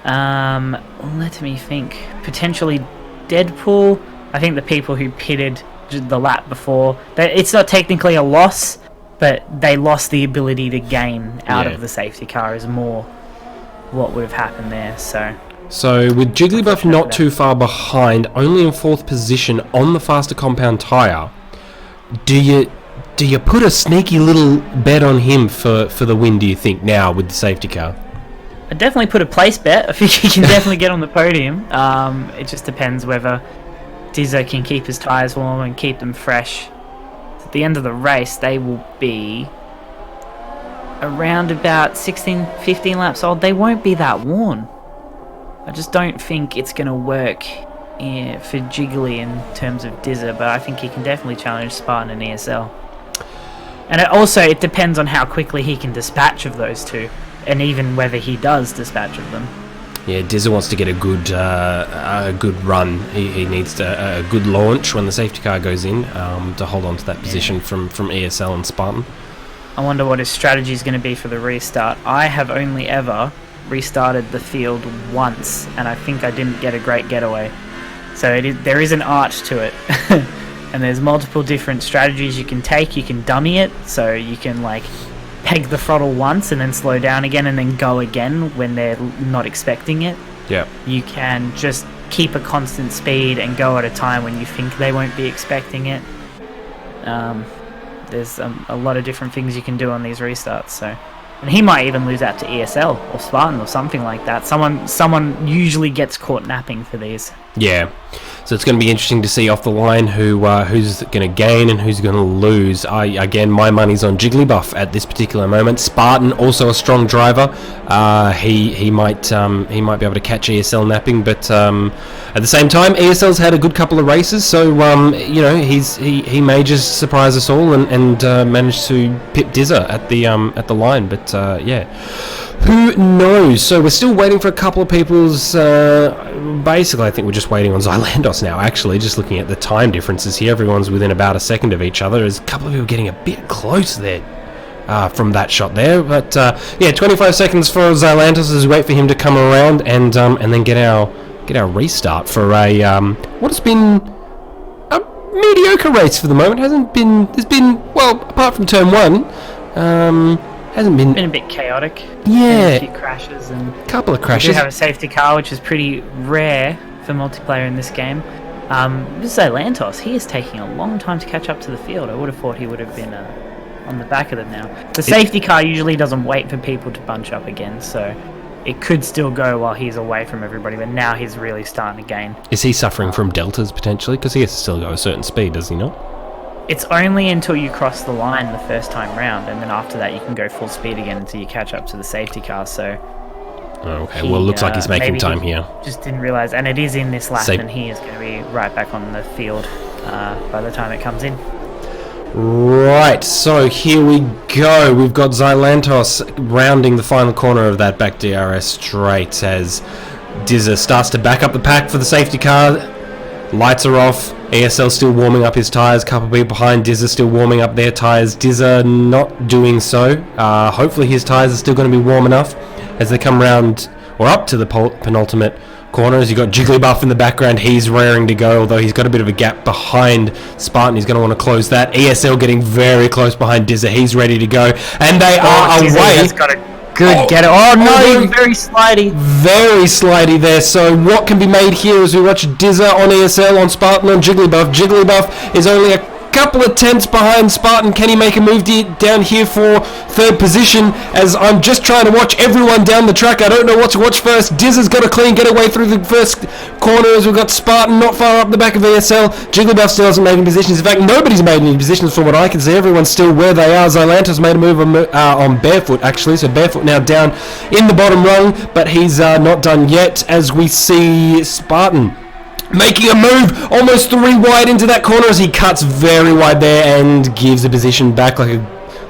Let me think. Potentially Deadpool. I think the people who pitted the lap before, it's not technically a loss, but they lost the ability to gain out of the safety car is more what would have happened there. So with Jigglypuff not too far behind, only in 4th position on the faster compound tyre, do you put a sneaky little bet on him for the win, do you think, now with the safety car? I definitely put a place bet. I think he can definitely get on the podium. It just depends whether Dizzo can keep his tyres warm and keep them fresh. At the end of the race, they will be around about 16, 15 laps old. They won't be that worn. I just don't think it's going to work for Jiggly in terms of Dizzer, but I think he can definitely challenge Spartan and ESL. And it depends on how quickly he can dispatch of those two, and even whether he does dispatch of them. Yeah, Dizzer wants to get a good run. He needs a good launch when the safety car goes in to hold on to that position from ESL and Spartan. I wonder what his strategy is going to be for the restart. I have only ever restarted the field once, and I think I didn't get a great getaway. So there is an art to it. And there's multiple different strategies you can take. You can dummy it, so you can peg the throttle once and then slow down again and then go again when they're not expecting it. Yeah. You can just keep a constant speed and go at a time when you think they won't be expecting it. There's a lot of different things you can do on these restarts. And he might even lose out to ESL or Spartan or something like that. Someone usually gets caught napping for these. Yeah. So it's going to be interesting to see off the line who's going to gain and who's going to lose. Again, my money's on Jigglypuff at this particular moment. Spartan, also a strong driver. He might be able to catch ESL napping, but at the same time, ESL's had a good couple of races, so he may just surprise us all and manage to pip Dizzer at the line. But who knows? So we're still waiting for a couple of people's. Basically, I think we're just waiting on Xylantos now. Actually, just looking at the time differences here, everyone's within about a second of each other. There's a couple of people getting a bit close there from that shot there. But 25 seconds for Xylantos as we wait for him to come around and then get our restart for what has been a mediocre race for the moment. There's been apart from turn 1. Hasn't been a bit chaotic. Yeah. A few crashes and a couple of crashes. We do have a safety car, which is pretty rare for multiplayer in this game. Xylantos, he is taking a long time to catch up to the field. I would have thought he would have been on the back of them now. The safety car usually doesn't wait for people to bunch up again, so it could still go while he's away from everybody, but now he's really starting to gain. Is he suffering from deltas potentially? Because he has to still go a certain speed, does he not? It's only until you cross the line the first time round, and then after that you can go full speed again until you catch up to the safety car. So Okay, well, looks like he's making maybe time he here. Just didn't realise, and it is in this lap, Save- and he is going to be right back on the field by the time it comes in. Right, so here we go. We've got Zylantos rounding the final corner of that back DRS straight as Dizza starts to back up the pack for the safety car. Lights are off. ESL still warming up his tyres. Couple of people behind. Dizza still warming up their tyres. Dizza not doing so. Hopefully his tyres are still going to be warm enough as they come round or up to the penultimate corners. You've got Jigglypuff in the background. He's raring to go, although he's got a bit of a gap behind Spartan. He's going to want to close that. ESL getting very close behind Dizza. He's ready to go. And they are Dizza away. has got a good get it. Oh, no, very slidey. Very slidey there. So what can be made here as we watch Dizza on ESL, on Spartan, on Jigglypuff. Jigglypuff is only a couple of tenths behind Spartan. Can he make a move down here for third position? As I'm just trying to watch everyone down the track. I don't know what to watch first. Dizza's got a clean getaway through the first corner as we've got Spartan not far up the back of ESL. Jigglypuff still hasn't made any positions. In fact, nobody's made any positions from what I can see. Everyone's still where they are. Zylantos made a move on Barefoot, actually. So Barefoot now down in the bottom rung, but he's not done yet as we see Spartan making a move almost 3 wide into that corner as he cuts very wide there and gives the position back like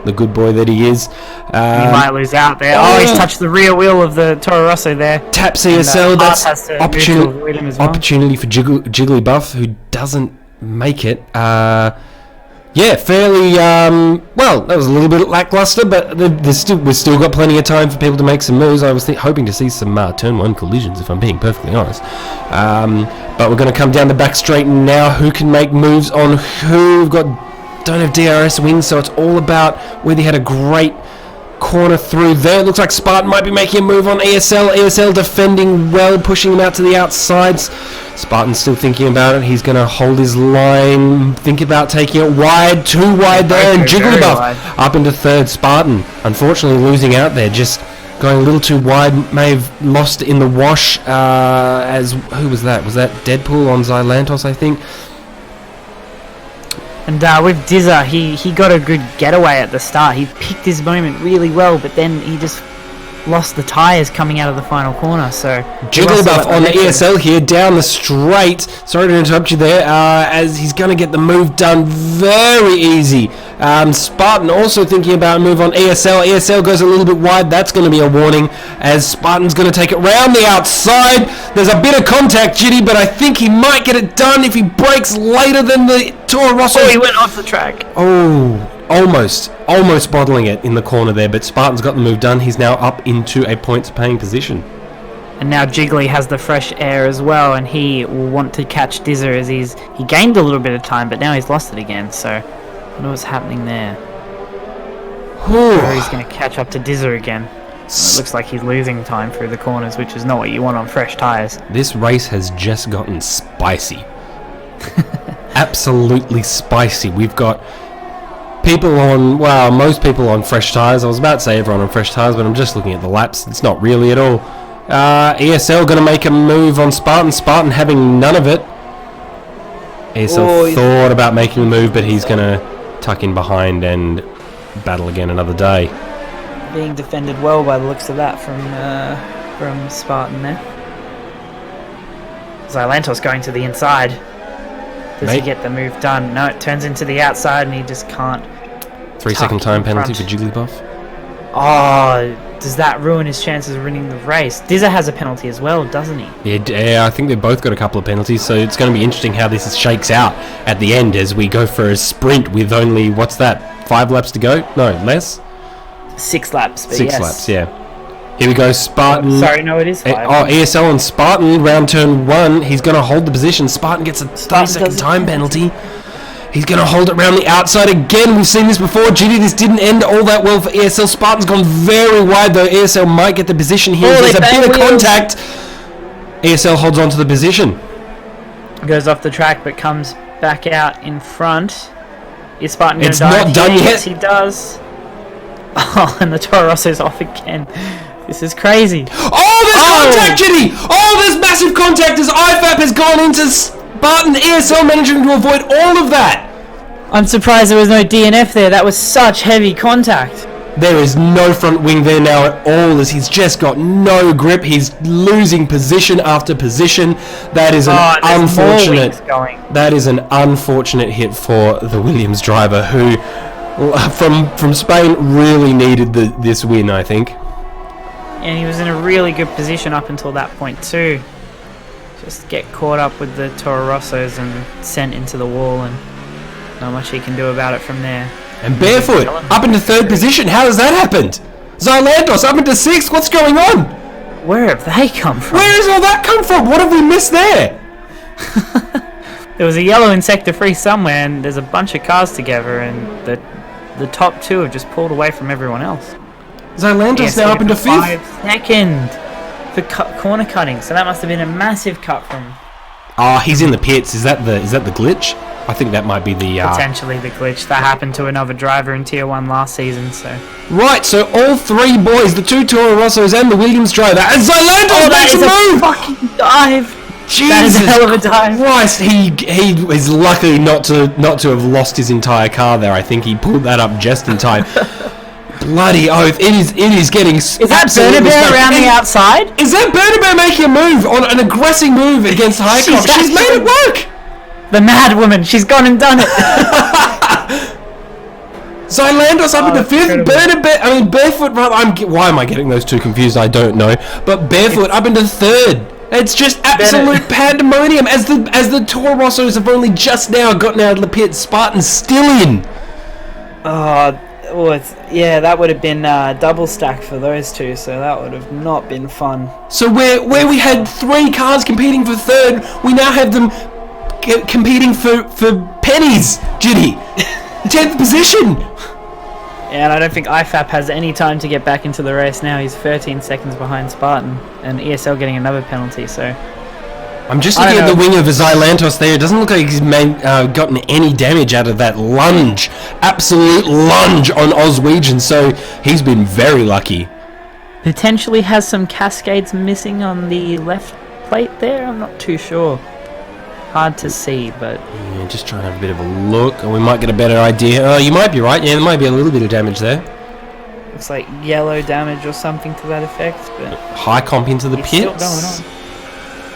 the good boy that he is. He might lose out there. He's touched the rear wheel of the Toro Rosso there. Taps ESL. That's opportunity opportunity for Jigglypuff, who doesn't make it. Yeah, fairly, well, that was a little bit lackluster, but we've still got plenty of time for people to make some moves. I was hoping to see some turn 1 collisions, if I'm being perfectly honest. But we're going to come down the back straight now. Who can make moves on who? We've got, don't have DRS wins, so it's all about whether he had a great corner through there. It looks like Spartan might be making a move on ESL. ESL defending well, pushing him out to the outsides. Spartan's still thinking about it. He's going to hold his line, think about taking it wide, too wide there, and Jigglypuff up into third. Spartan, unfortunately, losing out there, just going a little too wide, may have lost in the wash. As who was that? Was that Deadpool on Zylantos, I think? And with Dizza, he got a good getaway at the start. He picked his moment really well, but then he just lost the tyres coming out of the final corner. So Jigglypuff on the ESL here, down the straight. Sorry to interrupt you there, as he's going to get the move done very easy. Spartan also thinking about a move on ESL. ESL goes a little bit wide. That's going to be a warning, as Spartan's going to take it round the outside. There's a bit of contact, Jitty, but I think he might get it done if he brakes later than the Toro Rosso. Oh, he went off the track. Oh, almost bottling it in the corner there, but Spartan's got the move done. He's now up into a points-paying position. And now Jiggly has the fresh air as well, and he will want to catch Dizza as he gained a little bit of time, but now he's lost it again. So I don't know what's happening there. Or he's going to catch up to Dizza again. It looks like he's losing time through the corners, which is not what you want on fresh tyres. This race has just gotten spicy. Absolutely spicy. We've got people on, well, most people on fresh tyres. I was about to say everyone on fresh tyres, but I'm just looking at the laps. It's not really at all. ESL going to make a move on Spartan. Spartan having none of it. ESL thought about making a move, but he's going to tuck in behind and battle again another day. Being defended well by the looks of that from Spartan there. Zylantos going to the inside. Does he get the move done? No, it turns into the outside and he just can't. 3-second time penalty for Jigglypuff. Oh, does that ruin his chances of winning the race? Dizza has a penalty as well, doesn't he? Yeah, I think they've both got a couple of penalties, so it's going to be interesting how this shakes out at the end as we go for a sprint with only, what's that, 5 laps to go? No, less? 6 laps, but 6 laps, yeah. Here we go, Spartan. Sorry, no, it is 5. ESL on Spartan, round turn 1. He's going to hold the position. Spartan gets a 3-second time penalty. He's going to hold it round the outside again. We've seen this before. GD, this didn't end all that well for ESL. Spartan's gone very wide, though. ESL might get the position here. There's a bit of contact. ESL holds on to the position. Goes off the track, but comes back out in front. Is Spartan going to die? It's not done yet. Yes, he does. Oh, and the Toro Rosso's off again. This is crazy. Oh, there's contact, Jitty! Oh, there's massive contact as IFAP has gone into Spartan. ESL managing to avoid all of that. I'm surprised there was no DNF there. That was such heavy contact. There is no front wing there now at all, as he's just got no grip. He's losing position after position. That is an unfortunate. That is an unfortunate hit for the Williams driver, who from Spain really needed this win, I think. And he was in a really good position up until that point too. Just get caught up with the Toro Rossos and sent into the wall, and not much he can do about it from there. And Barefoot up into third position. How has that happened? Zylantos up into sixth. What's going on? Where have they come from? Where has all that come from? What have we missed there? There was a yellow in sector 3 somewhere, and there's a bunch of cars together, and the top two have just pulled away from everyone else. Zylantos now up into fifth. 5 seconds for corner cutting, so that must have been a massive cut from. Oh, he's in the pits. Is that the glitch? I think that might be the potentially the glitch that happened to another driver in Tier 1 last season. So right, so all three boys, the two Toro Rossos and the Williams driver, and Zylantos makes a move. Fucking dive! Jesus that is a hell of a dive. Christ, he is lucky not to have lost his entire car there. I think he pulled that up just in time. Bloody oath! It is getting. Is that Bernabeu around the outside? Is that Bernabeu making a move on an aggressive move against Highcroft? She's made it work. The mad woman, she's gone and done it. Zylantos up into fifth, Barefoot. Why am I getting those two confused? I don't know. But Barefoot up into third. It's just absolute pandemonium as the Toro Rossos have only just now gotten out of the pit. Spartan's still in. That would have been double stack for those two, so that would have not been fun. So where we had three cars competing for third, we now have them competing for pennies, Ginny. 10th position. Yeah, and I don't think IFAP has any time to get back into the race now. He's 13 seconds behind Spartan, and ESL getting another penalty, so. I'm just looking at the wing of Zylantos there. It doesn't look like he's gotten any damage out of that lunge. Absolute lunge on Oswegian, so he's been very lucky. Potentially has some cascades missing on the left plate there. I'm not too sure. Hard to see, but... Yeah, just trying to have a bit of a look, and we might get a better idea. Oh, you might be right. Yeah, there might be a little bit of damage there. Looks like yellow damage or something to that effect, but... High comp into the pits. Still going on.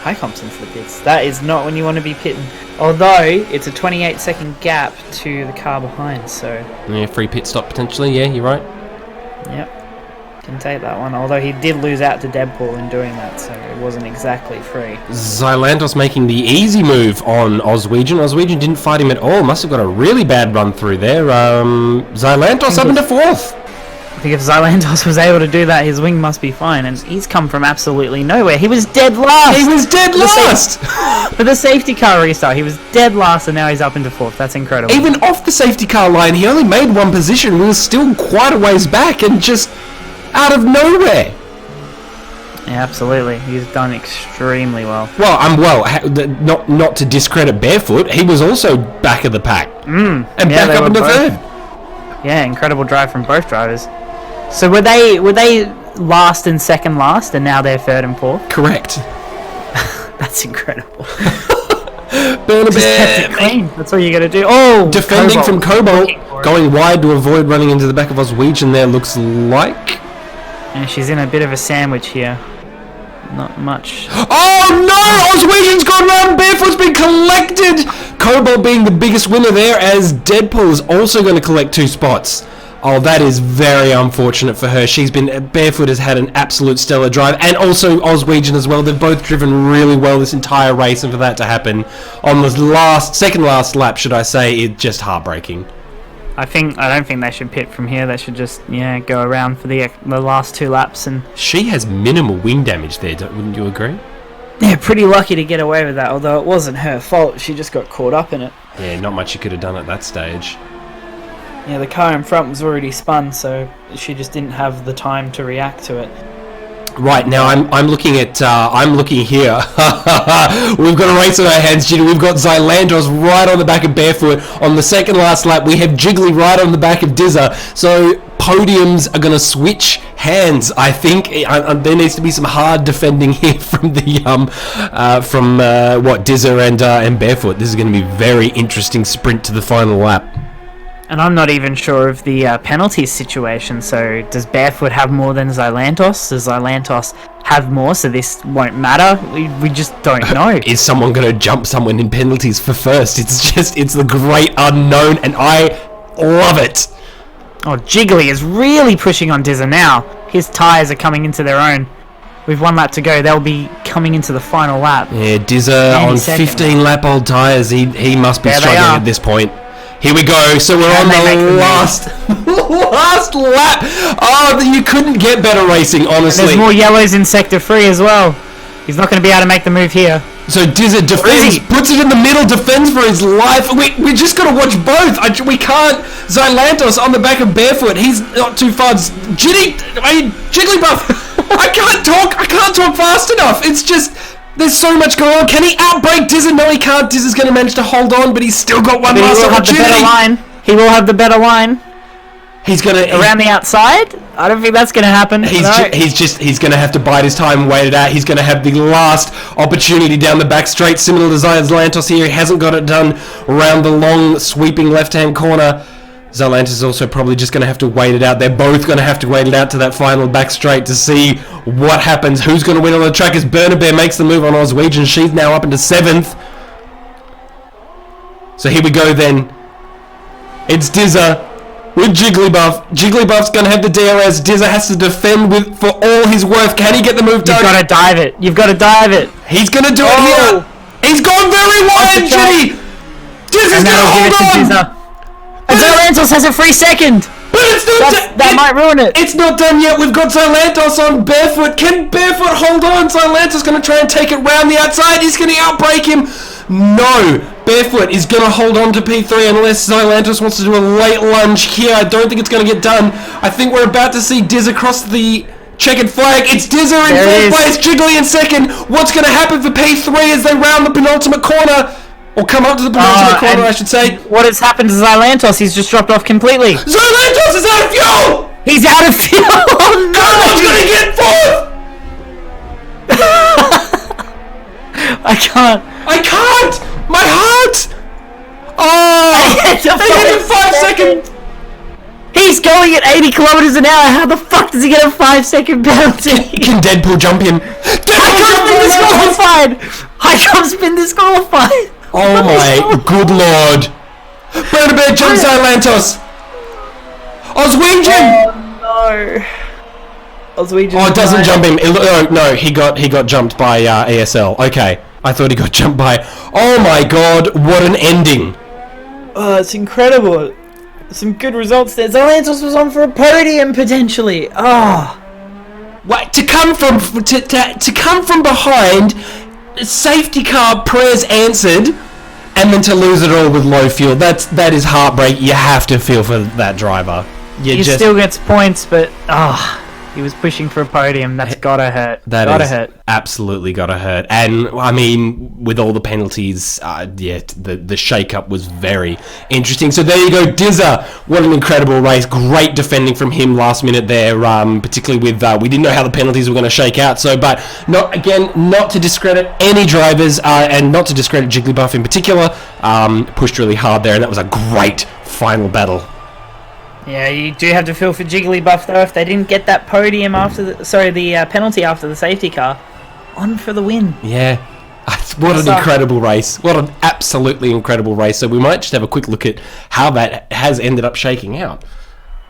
High comps into the pits. That is not when you want to be pitting. Although, it's a 28-second gap to the car behind, so... Yeah, free pit stop potentially. Yeah, you're right. Yep. Can take that one, although he did lose out to Deadpool in doing that, so it wasn't exactly free. Zylantos making the easy move on Oswegian. Oswegian didn't fight him at all. Must have got a really bad run through there. Zylantos up into fourth. I think if Zylantos was able to do that, his wing must be fine, and he's come from absolutely nowhere. He was dead last! He was dead last! For the safety car restart, he was dead last, and now he's up into fourth. That's incredible. Even off the safety car line, he only made one position. We were still quite a ways back, and just... out of nowhere. Yeah, absolutely. He's done extremely well. Well, not to discredit Barefoot, he was also back of the pack. And back up into third. Yeah, incredible drive from both drivers. So were they last and second last, and now they're third and fourth? Correct. That's incredible. Just kept it clean. That's all you got to do. Oh, defending Cobalt. From Cobalt, going wide to avoid running into the back of Oswegian there, looks like. And she's in a bit of a sandwich here. Not much. Oh no! Oswegian's gone round. Barefoot's been collected. Cobalt being the biggest winner there, as Deadpool is also going to collect 2 spots. Oh, that is very unfortunate for her. Barefoot has had an absolute stellar drive, and also Oswegian as well. They've both driven really well this entire race, and for that to happen on the second last lap, should I say, it's just heartbreaking. I don't think they should pit from here. They should just go around for the last 2 laps. And she has minimal wing damage there. Wouldn't you agree? Yeah, pretty lucky to get away with that. Although it wasn't her fault, she just got caught up in it. Yeah, not much she could have done at that stage. Yeah, the car in front was already spun, so she just didn't have the time to react to it. Right, now I'm looking here. We've got a race on our hands, Ginny. We've got Zylantos right on the back of Barefoot. On the second last lap, we have Jiggly right on the back of Dizza. So podiums are going to switch hands, I think. There needs to be some hard defending here from the Dizza and Barefoot. This is going to be a very interesting sprint to the final lap. And I'm not even sure of the penalties situation, so does Barefoot have more than Zylantos? Does Zylantos have more, so this won't matter? We just don't know. Is someone going to jump someone in penalties for first? It's the great unknown, and I love it. Oh, Jiggly is really pushing on Dizza now. His tyres are coming into their own. With 1 lap to go, they'll be coming into the final lap. Yeah, Dizza on 15-lap-old tyres. He must be struggling at this point. Here we go. So we're on the last lap. Oh, you couldn't get better racing, honestly. And there's more yellows in Sector 3 as well. He's not going to be able to make the move here. So Dizza defends, puts it in the middle, defends for his life. We just got to watch both. We can't. Zylantos on the back of Barefoot. He's not too far. Jigglypuff. I can't talk fast enough. It's just, there's so much going on. Can he outbrake Dizza? No, he can't. Dizza's going to manage to hold on, but he's still got one last opportunity. He will have the better line. He's going to... Around the outside? I don't think that's going to happen. He's going to have to bide his time and wait it out. He's going to have the last opportunity down the back straight, similar to Zylantos here. He hasn't got it done around the long, sweeping left-hand corner. Zylantos is also probably just going to have to wait it out. They're both going to have to wait it out to that final back straight to see what happens. Who's going to win on the track as Burnabear makes the move on Oswegian. She's now up into 7th. So here we go then. It's Dizza with Jigglypuff. Jigglypuff's going to have the DRS. Dizza has to defend for all his worth. Can he get the move done? You've got to dive it. You've got to dive it. He's going to do it here. He's gone very wide, Jimmy. Dizza's going to hold on. And Zylantos has a free second. But it's not that might ruin it. It's not done yet. We've got Zylantos on Barefoot. Can Barefoot hold on? Zylantos going to try and take it round the outside. He's going to outbrake him. No. Barefoot is going to hold on to P3 unless Zylantos wants to do a late lunge here. I don't think it's going to get done. I think we're about to see Dizza cross the checkered flag. It's Dizza in 4th place. Jiggly in 2nd. What's going to happen for P3 as they round the penultimate corner? Or come up to the penultimate corner, I should say. What has happened to Zylantos? He's just dropped off completely. Zylantos is out of fuel! He's out of fuel! Oh, no! Someone's gonna get 4th! I can't. My heart! Oh! They hit 5 seconds! He's going at 80 kilometers an hour. How the fuck does he get a 5-second penalty? Can Deadpool jump him? Highcomp's been disqualified. Oh my good lord. Burnabear jumps Zylantos. Oswegian! Oh no. Oswegian. Oh, it doesn't jump him. No, he got jumped by ASL. Okay. I thought he got jumped by... Oh my god, what an ending. Oh, it's incredible. Some good results there. Zylantos was on for a podium potentially. Oh. What, to come from behind, safety car prayers answered, and then to lose it all with low fuel. That is heartbreak. You have to feel for that driver. He still gets points, but he was pushing for a podium. That's gotta hurt. Gotta hurt. Absolutely gotta hurt. And I mean, with all the penalties, the shake-up was very interesting. So there you go, Dizza. What an incredible race. Great defending from him last minute there, particularly with we didn't know how the penalties were going to shake out. So, but not to discredit any drivers, and not to discredit Jigglypuff in particular. Pushed really hard there, and that was a great final battle. Yeah, you do have to feel for Jigglypuff though. If they didn't get that podium after the penalty after the safety car, on for the win. Yeah, what an incredible race! What an absolutely incredible race. So we might just have a quick look at how that has ended up shaking out.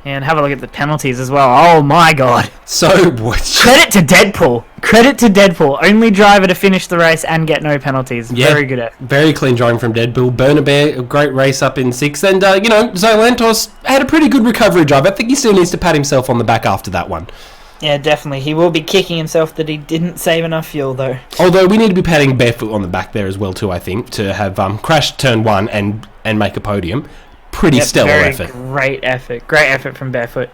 And have a look at the penalties as well. Oh my god! So credit to Deadpool. Credit to Deadpool. Only driver to finish the race and get no penalties. Yeah, very good. Very clean driving from Deadpool. Burnabear, a great race up in 6th. And, Zylantos had a pretty good recovery drive. I think he still needs to pat himself on the back after that one. Yeah, definitely. He will be kicking himself that he didn't save enough fuel, though. Although we need to be patting Barefoot on the back there as well, too, I think, to have crashed turn 1 and make a podium. Pretty stellar effort. Great effort from Barefoot.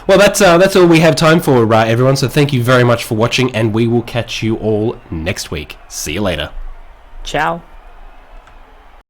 Well, that's all we have time for, everyone. So thank you very much for watching, and we will catch you all next week. See you later. Ciao.